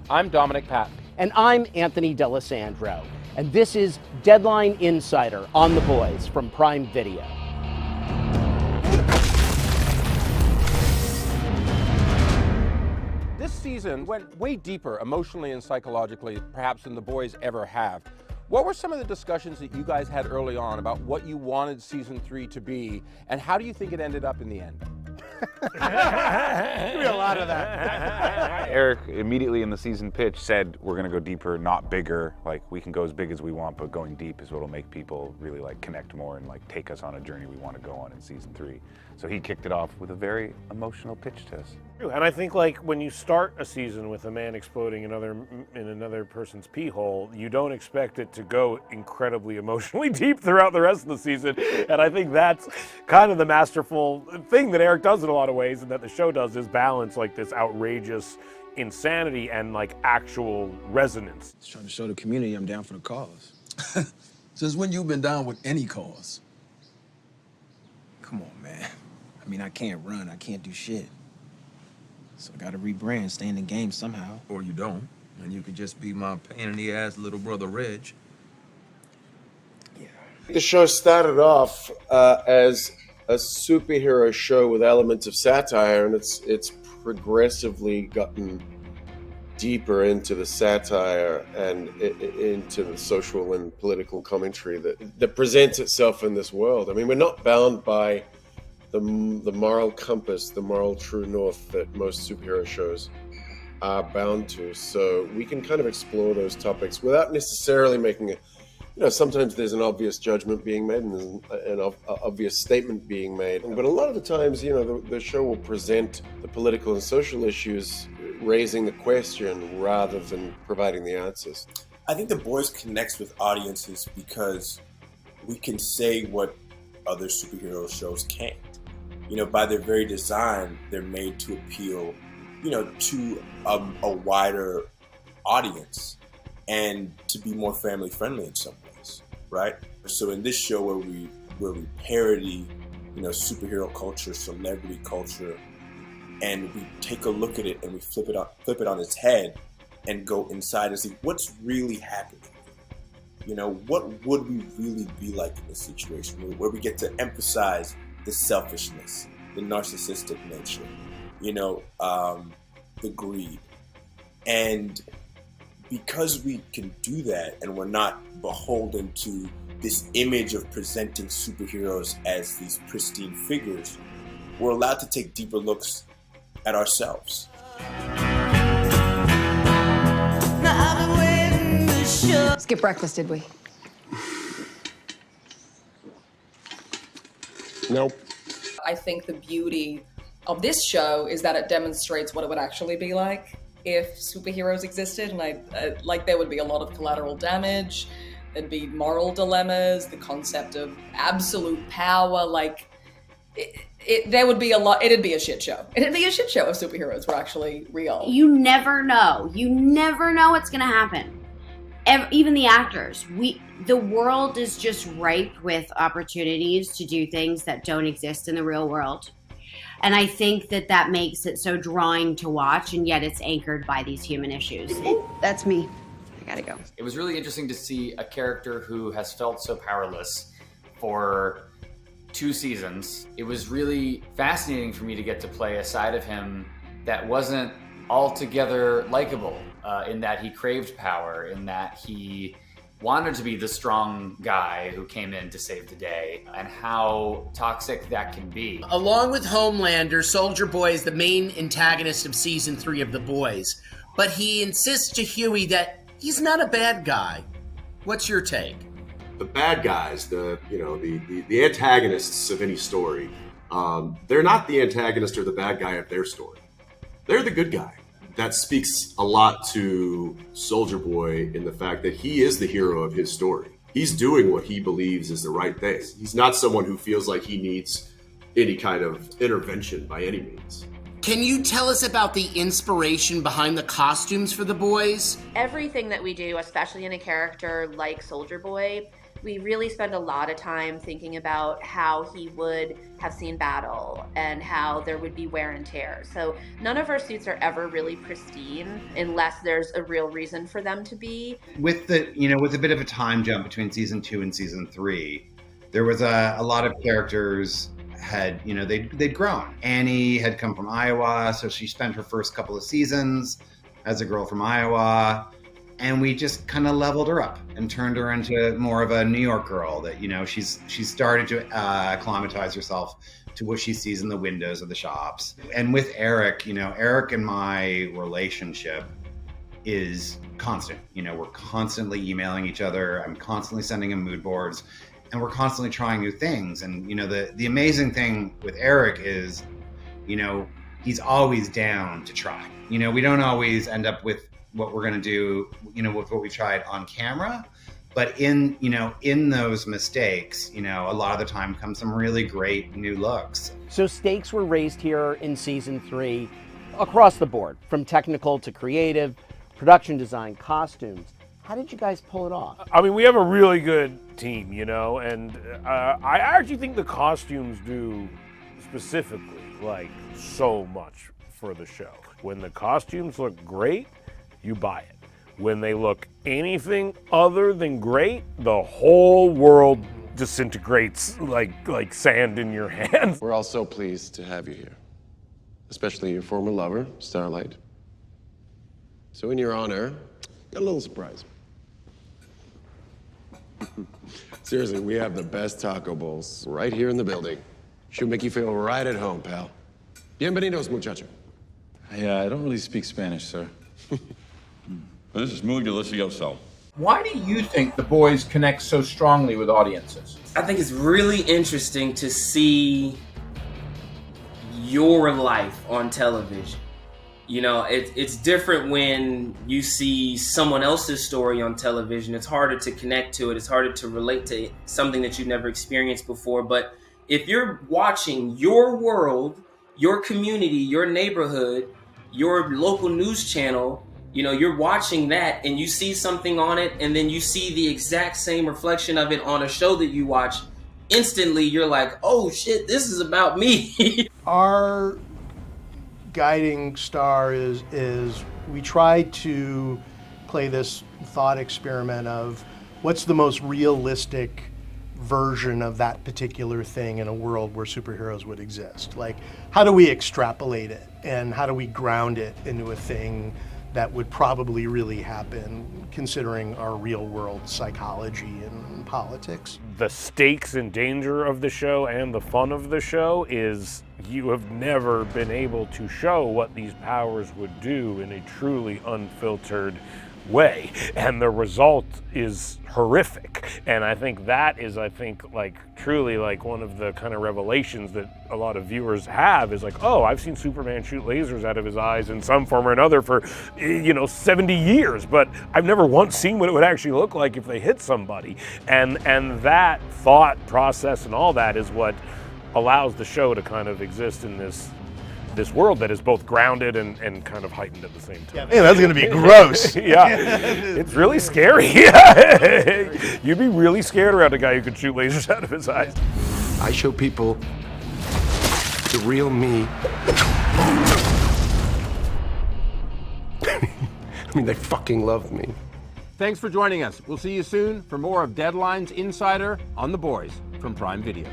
I'm Dominic Patton. And I'm Anthony D'Alessandro. And this is Deadline Insider on The Boys from Prime Video. This season went way deeper emotionally and psychologically, perhaps, than The Boys ever have. What were some of the discussions that you guys had early on about what you wanted season 3 to be, and how do you think it ended up in the end? Give me a lot of that. Eric immediately in the season pitch said, we're gonna go deeper, not bigger. Like, we can go as big as we want, but going deep is what'll make people really like connect more and like take us on a journey we want to go on in season 3. So he kicked it off with a very emotional pitch to us. And I think, like, when you start a season with a man exploding in another person's pee hole, you don't expect it to go incredibly emotionally deep throughout the rest of the season. And I think that's kind of the masterful thing that Eric does in a lot of ways, and that the show does, is balance like this outrageous insanity and like actual resonance. Just trying to show the community I'm down for the cause. Since when you been down with any cause? Come on, man. I mean, I can't run, I can't do shit. So I gotta rebrand, stay in the game somehow. Or you don't, and you could just be my pain-in-the-ass little brother Reg. Yeah. The show started off as a superhero show with elements of satire, and it's progressively gotten deeper into the satire and into the social and political commentary that presents itself in this world. I mean, we're not bound by the moral compass, the moral true north that most superhero shows are bound to. So we can kind of explore those topics without necessarily making sometimes there's an obvious judgment being made and there's an obvious statement being made. But a lot of the times, the show will present the political and social issues raising the question rather than providing the answers. I think The Boys connects with audiences because we can say what other superhero shows can't. By their very design, they're made to appeal, to a wider audience and to be more family friendly in some ways, right? So in this show where we parody, superhero culture, celebrity culture, and we take a look at it and we flip it on its head and go inside and see what's really happening. What would we really be like in this situation where we get to emphasize the selfishness, the narcissistic nature, the greed. And because we can do that and we're not beholden to this image of presenting superheroes as these pristine figures, we're allowed to take deeper looks at ourselves. Skip breakfast, did we? Nope. I think the beauty of this show is that it demonstrates what it would actually be like if superheroes existed, and there would be a lot of collateral damage, there'd be moral dilemmas, the concept of absolute power, there would be a lot. It'd be a shit show. It'd be a shit show if superheroes were actually real. You never know. You never know what's going to happen. Even the actors. The world is just ripe with opportunities to do things that don't exist in the real world. And I think that makes it so drawing to watch, and yet it's anchored by these human issues. That's me. I gotta go. It was really interesting to see a character who has felt so powerless for 2 seasons. It was really fascinating for me to get to play a side of him that wasn't altogether likable, in that he craved power, in that he wanted to be the strong guy who came in to save the day, and how toxic that can be. Along with Homelander, Soldier Boy is the main antagonist of season 3 of The Boys, but he insists to Huey that he's not a bad guy. What's your take? The bad guys, the antagonists of any story, they're not the antagonist or the bad guy of their story. They're the good guy. That speaks a lot to Soldier Boy in the fact that he is the hero of his story. He's doing what he believes is the right thing. He's not someone who feels like he needs any kind of intervention by any means. Can you tell us about the inspiration behind the costumes for The Boys? Everything that we do, especially in a character like Soldier Boy, We really spend a lot of time thinking about how he would have seen battle and how there would be wear and tear. So none of our suits are ever really pristine unless there's a real reason for them to be. With a bit of a time jump between season 2 and season 3, there was a lot of characters had, they'd grown. Annie had come from Iowa, so she spent her first couple of seasons as a girl from Iowa. And we just kind of leveled her up and turned her into more of a New York girl that, she's started to acclimatize herself to what she sees in the windows of the shops. And with Eric, Eric and my relationship is constant. We're constantly emailing each other. I'm constantly sending him mood boards, and we're constantly trying new things. And, the amazing thing with Eric is, he's always down to try. We don't always end up with what we're going to do, with what we tried on camera, but in those mistakes, a lot of the time comes some really great new looks. So stakes were raised here in season 3 across the board, from technical to creative, production design, costumes. How did you guys pull it off? I mean, we have a really good team, and I actually think the costumes do specifically so much for the show. When the costumes look great, you buy it. When they look anything other than great, the whole world disintegrates like sand in your hands. We're all so pleased to have you here, especially your former lover, Starlight. So in your honor, got a little surprise. Seriously, we have the best taco bowls right here in the building. Should make you feel right at home, pal. Bienvenidos, muchacho. I don't really speak Spanish, sir. This is muy delicioso. Why do you think The Boys connect so strongly with audiences? I think it's really interesting to see your life on television. It's different when you see someone else's story on television. It's harder to connect to it. It's harder to relate to something that you've never experienced before. But if you're watching your world, your community, your neighborhood, your local news channel, you're watching that and you see something on it, and then you see the exact same reflection of it on a show that you watch, instantly you're like, oh shit, this is about me. Our guiding star is we try to play this thought experiment of what's the most realistic version of that particular thing in a world where superheroes would exist. Like, how do we extrapolate it and how do we ground it into a thing that would probably really happen considering our real world psychology and politics. The stakes and danger of the show and the fun of the show is you have never been able to show what these powers would do in a truly unfiltered way, and the result is horrific. And I think that is, truly one of the kind of revelations that a lot of viewers have is oh, I've seen Superman shoot lasers out of his eyes in some form or another for 70 years, but I've never once seen what it would actually look like if they hit somebody. And that thought process and all that is what allows the show to kind of exist in this world that is both grounded and kind of heightened at the same time. Man, that's gonna be gross. Yeah, it's really scary. You'd be really scared around a guy who could shoot lasers out of his eyes. I show people the real me. I mean, they fucking love me. Thanks for joining us. We'll see you soon for more of Deadline's Insider on The Boys from Prime Video.